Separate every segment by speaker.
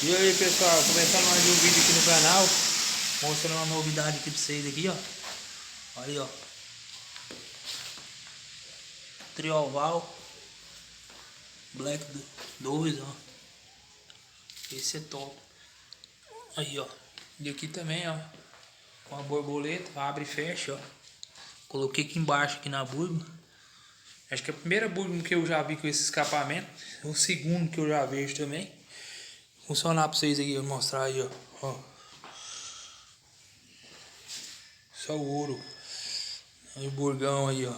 Speaker 1: E aí pessoal, começando mais um vídeo aqui no canal, mostrando uma novidade aqui pra vocês aqui, ó. Aí, ó, Trioval Black 2, ó. Esse é top. Aí, ó, e aqui também, ó, com a borboleta, abre e fecha, ó. Coloquei aqui embaixo, aqui na Burgma. Acho que é a primeira Burgma que eu já vi com esse escapamento. O segundo que eu já vejo também. Vou funcionar pra vocês aqui, eu vou mostrar aí, ó. Só o ouro. Aí o burgão aí, ó.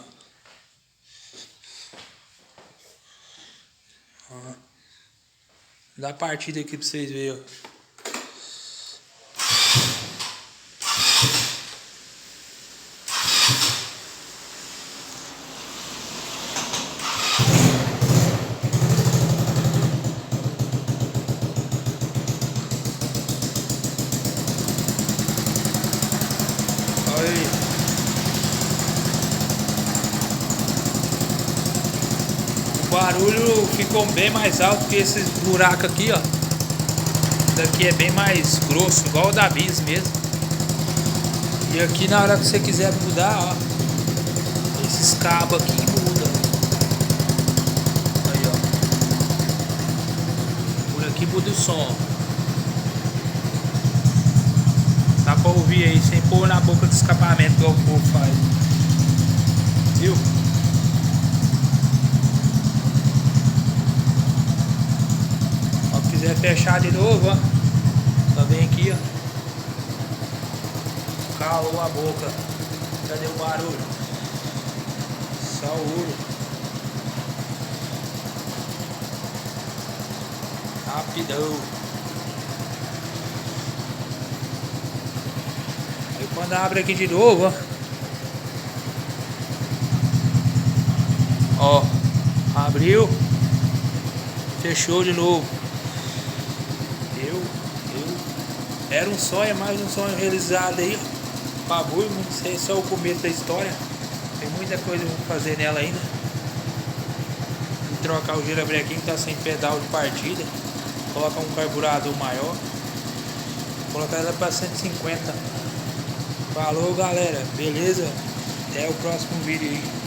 Speaker 1: Dá partida aqui pra vocês verem, ó. Olha aí. O barulho ficou bem mais alto que esses buracos aqui, ó. Daqui é bem mais grosso, igual o da Bis mesmo. E aqui na hora que você quiser mudar, ó, esses cabos aqui muda. Aí, ó. Por aqui muda o som. Dá pra ouvir aí sem pôr na boca do escapamento, igual o povo faz. Viu? Se quiser fechar de novo, ó, só vem aqui, ó. Calou a boca. Cadê o barulho? Só o ouro. Rapidão. Aí quando abre aqui de novo, ó. Ó, abriu. Fechou de novo. Era um sonho, mais um sonho realizado aí. Bagulho, não sei, só o começo da história. Tem muita coisa que eu vou fazer nela ainda. Vou trocar o girabrequim que tá sem pedal de partida. Colocar um carburador maior. Colocar ela para 150. Falou galera, beleza? Até o próximo vídeo aí.